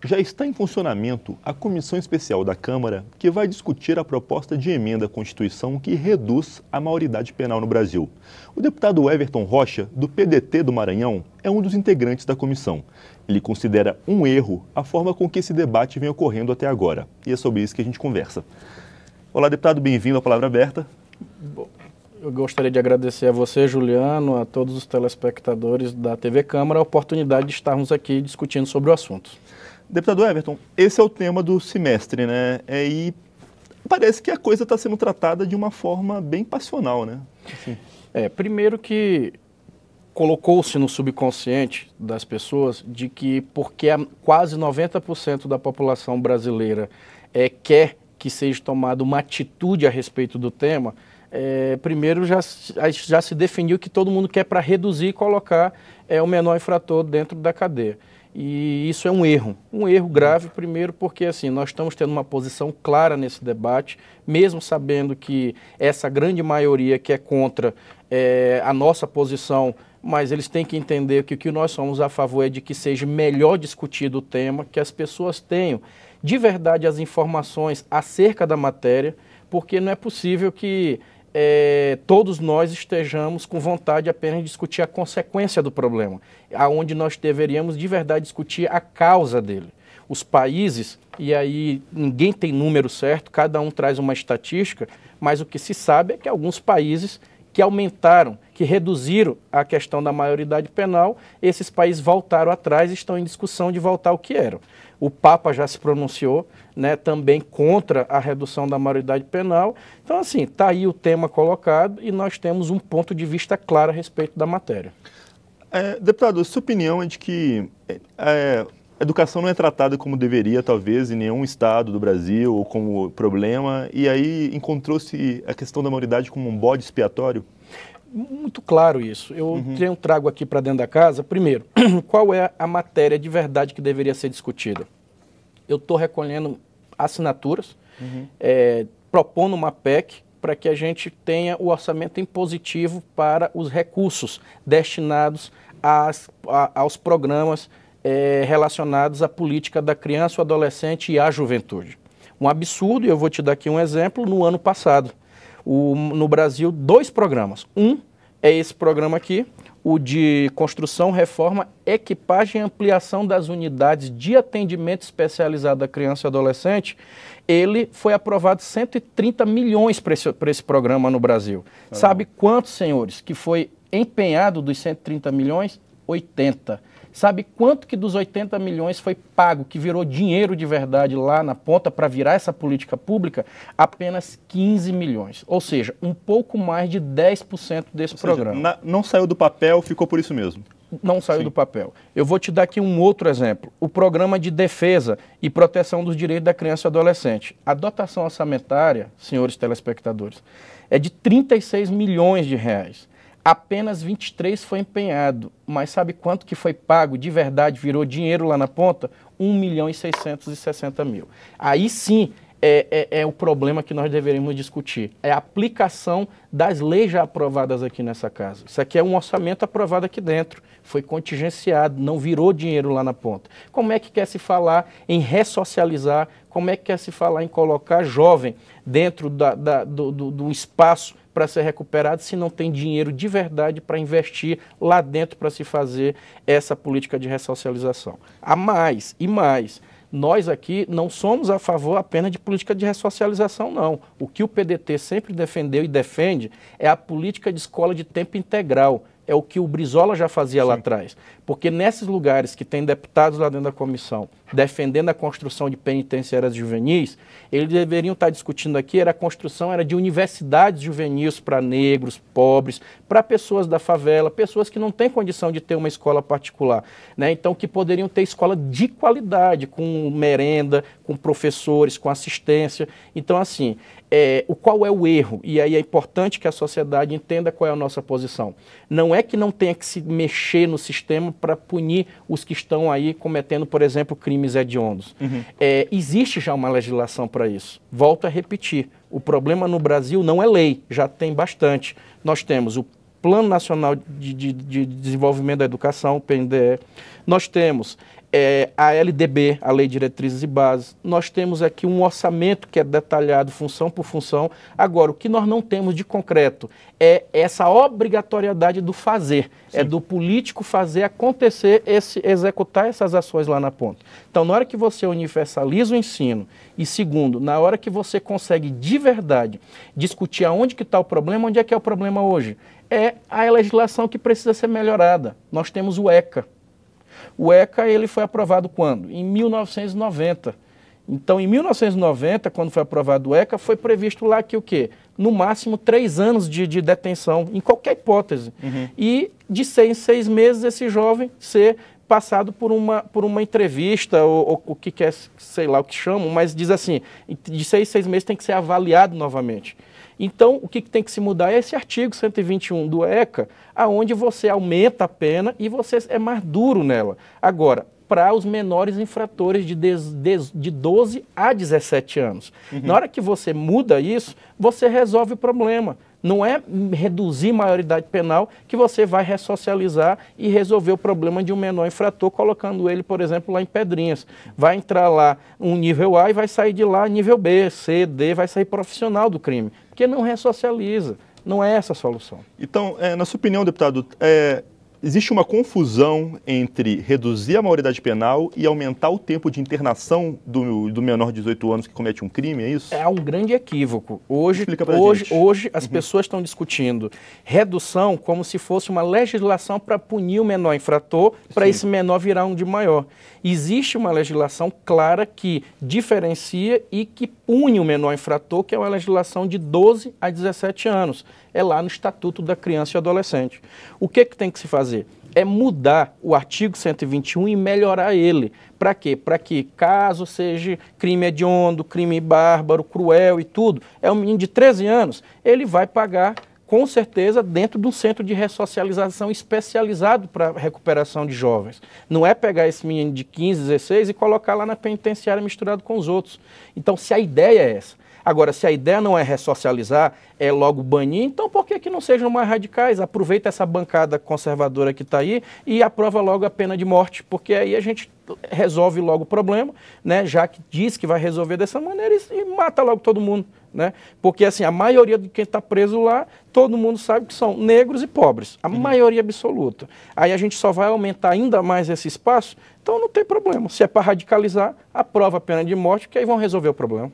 já está em funcionamento a Comissão Especial da Câmara que vai discutir a proposta de emenda à Constituição que reduz a maioridade penal no Brasil. O deputado Everton Rocha, do PDT do Maranhão, é um dos integrantes da comissão. Ele considera um erro a forma com que esse debate vem ocorrendo até agora. E é sobre isso que a gente conversa. Olá, deputado, bem-vindo à Palavra Aberta. Eu gostaria de agradecer a você, Juliano, a todos os telespectadores da TV Câmara, a oportunidade de estarmos aqui discutindo sobre o assunto. Deputado Everton, esse é o tema do semestre, né? E parece que a coisa está sendo tratada de uma forma bem passional, né? Assim. Primeiro que colocou-se no subconsciente das pessoas de que porque quase 90% da população brasileira quer que seja tomada uma atitude a respeito do tema, primeiro já se definiu que todo mundo quer para reduzir e colocar o menor infrator dentro da cadeia. E isso é um erro grave, primeiro porque assim, nós estamos tendo uma posição clara nesse debate, mesmo sabendo que essa grande maioria que é contra a nossa posição, mas eles têm que entender que o que nós somos a favor é de que seja melhor discutido o tema, que as pessoas tenham de verdade as informações acerca da matéria, porque não é possível que todos nós estejamos com vontade apenas de discutir a consequência do problema, aonde nós deveríamos de verdade discutir a causa dele. Os países, e aí ninguém tem número certo, cada um traz uma estatística, mas o que se sabe é que alguns países que aumentaram, que reduziram a questão da maioridade penal, esses países voltaram atrás e estão em discussão de voltar ao que eram. O Papa já se pronunciou, né, também contra a redução da maioridade penal. Então, assim, está aí o tema colocado e nós temos um ponto de vista claro a respeito da matéria. Deputado, sua opinião é de que a educação não é tratada como deveria, talvez, em nenhum estado do Brasil ou como problema, e aí encontrou-se a questão da maioridade como um bode expiatório? Muito claro isso. Eu trago aqui para dentro da casa, primeiro, qual é a matéria de verdade que deveria ser discutida? Eu estou recolhendo assinaturas, propondo uma PEC para que a gente tenha o orçamento impositivo para os recursos destinados aos programas relacionados à política da criança, o adolescente e à juventude. Um absurdo, e eu vou te dar aqui um exemplo, no ano passado. No Brasil, 2 programas. Um é esse programa aqui, o de construção, reforma, equipagem e ampliação das unidades de atendimento especializado à criança e adolescente. Ele foi aprovado 130 milhões para esse programa no Brasil. Sabe quantos, senhores, que foi empenhado dos 130 milhões? 80. Sabe quanto que dos 80 milhões foi pago, que virou dinheiro de verdade lá na ponta para virar essa política pública? Apenas 15 milhões. Ou seja, um pouco mais de 10% desse programa. Não saiu do papel, ficou por isso mesmo. Não saiu do papel. Eu vou te dar aqui um outro exemplo. O programa de defesa e proteção dos direitos da criança e adolescente. A dotação orçamentária, senhores telespectadores, é de 36 milhões de reais. Apenas 23 foi empenhado, mas sabe quanto que foi pago de verdade, virou dinheiro lá na ponta? 1.660.000. Aí sim é o problema que nós deveríamos discutir. É a aplicação das leis já aprovadas aqui nessa casa. Isso aqui é um orçamento aprovado aqui dentro, foi contingenciado, não virou dinheiro lá na ponta. Como é que quer se falar em ressocializar? Como é que quer se falar em colocar jovem dentro do espaço para ser recuperado se não tem dinheiro de verdade para investir lá dentro para se fazer essa política de ressocialização? Nós aqui não somos a favor apenas de política de ressocialização, não. O que o PDT sempre defendeu e defende é a política de escola de tempo integral. É o que o Brizola já fazia lá atrás. Porque nesses lugares que tem deputados lá dentro da comissão defendendo a construção de penitenciárias juvenis, eles deveriam estar discutindo aqui, a construção era de universidades juvenis para negros, pobres, para pessoas da favela, pessoas que não têm condição de ter uma escola particular, né? Então, que poderiam ter escola de qualidade, com merenda, com professores, com assistência. Então, assim, qual é o erro? E aí é importante que a sociedade entenda qual é a nossa posição. Não é que não tenha que se mexer no sistema para punir os que estão aí cometendo, por exemplo, crimes hediondos. Existe já uma legislação para isso. Volto a repetir, o problema no Brasil não é lei, já tem bastante. Nós temos o Plano Nacional de Desenvolvimento da Educação, o PNDE, nós temos a LDB, a Lei de Diretrizes e Bases. Nós temos aqui um orçamento que é detalhado função por função. Agora, o que nós não temos de concreto é essa obrigatoriedade do fazer. Sim. É do político fazer acontecer, executar essas ações lá na ponta. Então, na hora que você universaliza o ensino e, segundo, na hora que você consegue de verdade discutir aonde que está o problema, onde é que é o problema hoje? É a legislação que precisa ser melhorada. Nós temos o ECA. O ECA ele foi aprovado quando? Em 1990. Então, em 1990, quando foi aprovado o ECA, foi previsto lá que o quê? No máximo 3 anos de detenção, em qualquer hipótese. Uhum. E de 6 em 6 meses esse jovem ser passado por uma entrevista, ou o que quer, sei lá o que chamam, mas diz assim, de 6 em 6 meses tem que ser avaliado novamente. Então, o que tem que se mudar é esse artigo 121 do ECA, aonde você aumenta a pena e você é mais duro nela. Agora, para os menores infratores de 12 a 17 anos. Uhum. Na hora que você muda isso, você resolve o problema. Não é reduzir a maioridade penal que você vai ressocializar e resolver o problema de um menor infrator, colocando ele, por exemplo, lá em Pedrinhas. Vai entrar lá um nível A e vai sair de lá nível B, C, D, vai sair profissional do crime, porque não ressocializa. Não é essa a solução. Então, na sua opinião, deputado, existe uma confusão entre reduzir a maioridade penal e aumentar o tempo de internação do menor de 18 anos que comete um crime, é isso? É um grande equívoco. Hoje as pessoas estão discutindo redução como se fosse uma legislação para punir o menor infrator, para esse menor virar um de maior. Existe uma legislação clara que diferencia e que pune o menor infrator, que é uma legislação de 12 a 17 anos. É lá no Estatuto da Criança e Adolescente. O que tem que se fazer? É mudar o artigo 121 e melhorar ele. Para quê? Para que, caso seja crime hediondo, crime bárbaro, cruel e tudo, é um menino de 13 anos, ele vai pagar, com certeza, dentro de um centro de ressocialização especializado para recuperação de jovens. Não é pegar esse menino de 15, 16 e colocar lá na penitenciária misturado com os outros. Então, se a ideia é essa. Agora, se a ideia não é ressocializar, é logo banir, então por que não sejam mais radicais? Aproveita essa bancada conservadora que está aí e aprova logo a pena de morte, porque aí a gente resolve logo o problema, né? Já que diz que vai resolver dessa maneira e mata logo todo mundo. Né? Porque assim, a maioria de quem está preso lá, todo mundo sabe que são negros e pobres, a maioria absoluta. Aí a gente só vai aumentar ainda mais esse espaço, então não tem problema. Se é para radicalizar, aprova a pena de morte, que aí vão resolver o problema.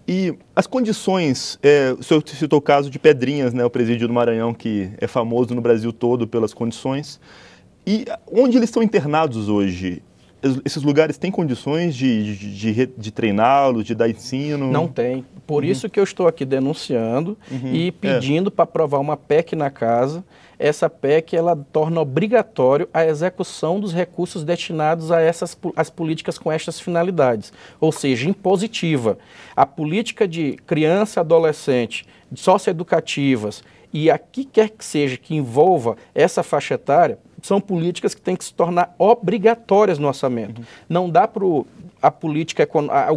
E as condições, o senhor citou o caso de Pedrinhas, né, o presídio do Maranhão, que é famoso no Brasil todo pelas condições. E onde eles estão internados hoje? Esses lugares têm condições de treiná-los, de dar ensino? Não tem. Por isso que eu estou aqui denunciando e pedindo para aprovar uma PEC na casa. Essa PEC ela torna obrigatório a execução dos recursos destinados a as políticas com estas finalidades, ou seja, impositiva. A política de criança, adolescente, socioeducativas e a que quer que seja que envolva essa faixa etária, são políticas que têm que se tornar obrigatórias no orçamento. Não dá para o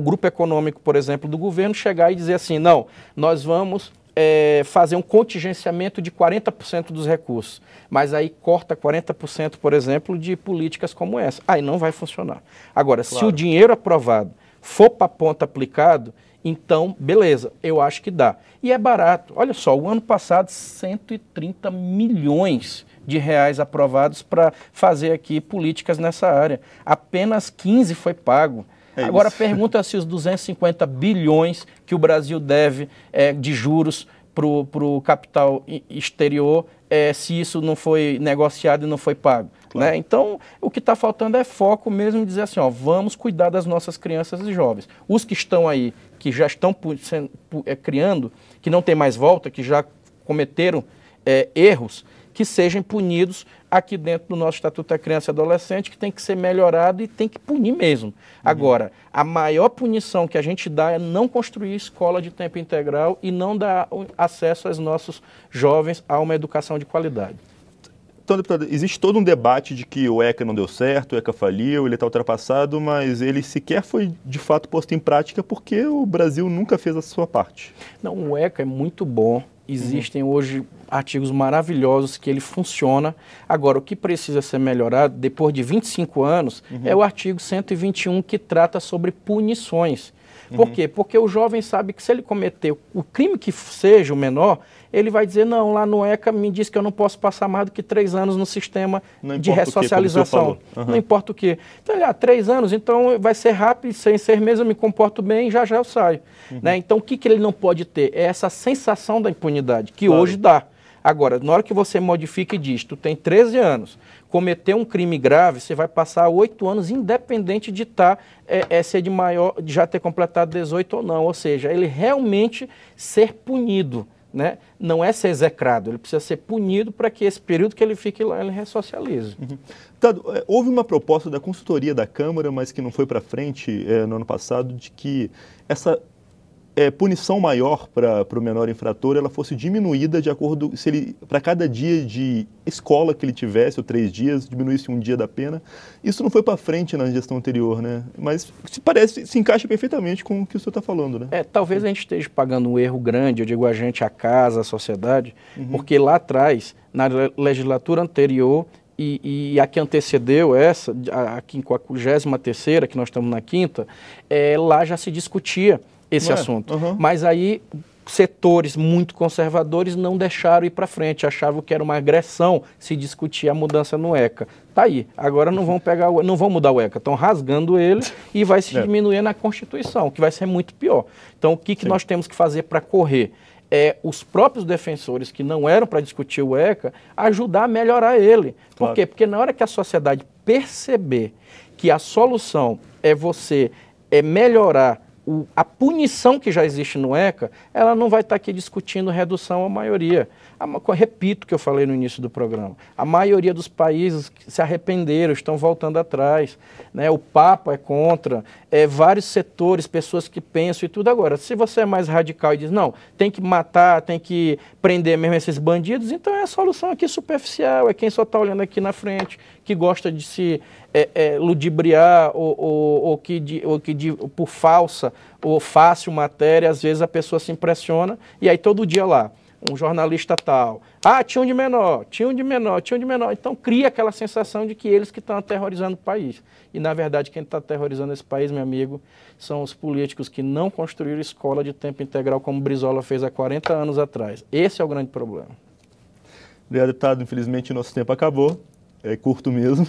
grupo econômico, por exemplo, do governo chegar e dizer assim, não, nós vamos fazer um contingenciamento de 40% dos recursos, mas aí corta 40%, por exemplo, de políticas como essa. Aí não vai funcionar. Agora, se o dinheiro aprovado for para a ponta aplicado, então, beleza, eu acho que dá. E é barato. Olha só, o ano passado, 130 milhões de reais aprovados para fazer aqui políticas nessa área. Apenas 15 foi pago. Agora pergunta se os 250 bilhões que o Brasil deve de juros para o capital exterior, se isso não foi negociado e não foi pago. Claro. Né? Então, o que está faltando é foco mesmo, dizer assim, ó, vamos cuidar das nossas crianças e jovens. Os que estão aí, que já estão criando, que não tem mais volta, que já cometeram erros, que sejam punidos aqui dentro do nosso Estatuto da Criança e Adolescente, que tem que ser melhorado e tem que punir mesmo. Agora, a maior punição que a gente dá é não construir escola de tempo integral e não dar acesso aos nossos jovens a uma educação de qualidade. Então, deputado, existe todo um debate de que o ECA não deu certo, o ECA faliu, ele está ultrapassado, mas ele sequer foi, de fato, posto em prática porque o Brasil nunca fez a sua parte. Não, o ECA é muito bom Existem hoje artigos maravilhosos que ele funciona. Agora, o que precisa ser melhorado, depois de 25 anos, é o artigo 121, que trata sobre punições. Por quê? Porque o jovem sabe que se ele cometer o crime que seja o menor, ele vai dizer, não, lá no ECA me diz que eu não posso passar mais do que 3 anos no sistema de ressocialização. Não importa o quê. Então, 3 anos, então vai ser rápido, em 6 meses eu me comporto bem e já eu saio. Né? Então, o que ele não pode ter? É essa sensação da impunidade, que hoje dá. Agora, na hora que você modifica e diz, tu tem 13 anos, cometeu um crime grave, você vai passar 8 anos, independente de ser de maior, de já ter completado 18 ou não. Ou seja, ele realmente ser punido, né? Não é ser execrado, ele precisa ser punido para que esse período que ele fique lá, ele ressocialize. Tado, houve uma proposta da consultoria da Câmara, mas que não foi para frente no ano passado, de que essa punição maior para o menor infrator, ela fosse diminuída de acordo, se ele, para cada dia de escola que ele tivesse, ou 3 dias, diminuísse um dia da pena. Isso não foi para frente na gestão anterior, né? Mas se encaixa perfeitamente com o que o senhor está falando, né? Talvez a gente esteja pagando um erro grande, eu digo a gente, a casa, a sociedade, porque lá atrás, na legislatura anterior, e a que antecedeu essa, aqui com a 43ª, que nós estamos na 5ª, lá já se discutia esse assunto. Mas aí setores muito conservadores não deixaram ir para frente, achavam que era uma agressão se discutir a mudança no ECA. Tá aí, agora não vão mudar o ECA, estão rasgando ele e vai se diminuir na Constituição, que vai ser muito pior. Então, o que nós temos que fazer para correr? Os próprios defensores que não eram para discutir o ECA, ajudar a melhorar ele. Por quê? Porque na hora que a sociedade perceber que a solução é você melhorar a punição que já existe no ECA, ela não vai estar aqui discutindo redução à maioria. Repito o que eu falei no início do programa. A maioria dos países se arrependeram, estão voltando atrás. Né? O Papa é contra, vários setores, pessoas que pensam e tudo. Agora, se você é mais radical e diz, não, tem que matar, tem que prender mesmo esses bandidos, então é a solução aqui superficial, é quem só está olhando aqui na frente, que gosta de se ludibriar ou que por falsa ou fácil matéria, às vezes a pessoa se impressiona e aí todo dia lá, um jornalista tal, tinha um de menor, tinha um de menor, tinha um de menor. Então cria aquela sensação de que eles que estão aterrorizando o país. E na verdade quem está aterrorizando esse país, meu amigo, são os políticos que não construíram escola de tempo integral como Brizola fez há 40 anos atrás. Esse é o grande problema. Obrigado, deputado. Infelizmente nosso tempo acabou, é curto mesmo.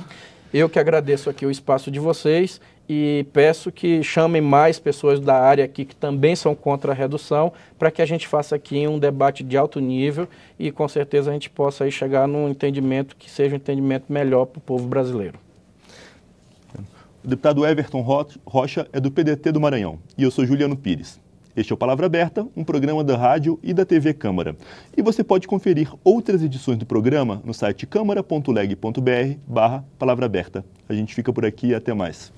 Eu que agradeço aqui o espaço de vocês e peço que chamem mais pessoas da área aqui que também são contra a redução, para que a gente faça aqui um debate de alto nível e com certeza a gente possa aí chegar num entendimento que seja um entendimento melhor para o povo brasileiro. O deputado Everton Rocha é do PDT do Maranhão e eu sou Juliano Pires. Este é o Palavra Aberta, um programa da rádio e da TV Câmara. E você pode conferir outras edições do programa no site câmara.leg.br/palavra aberta. A gente fica por aqui e até mais.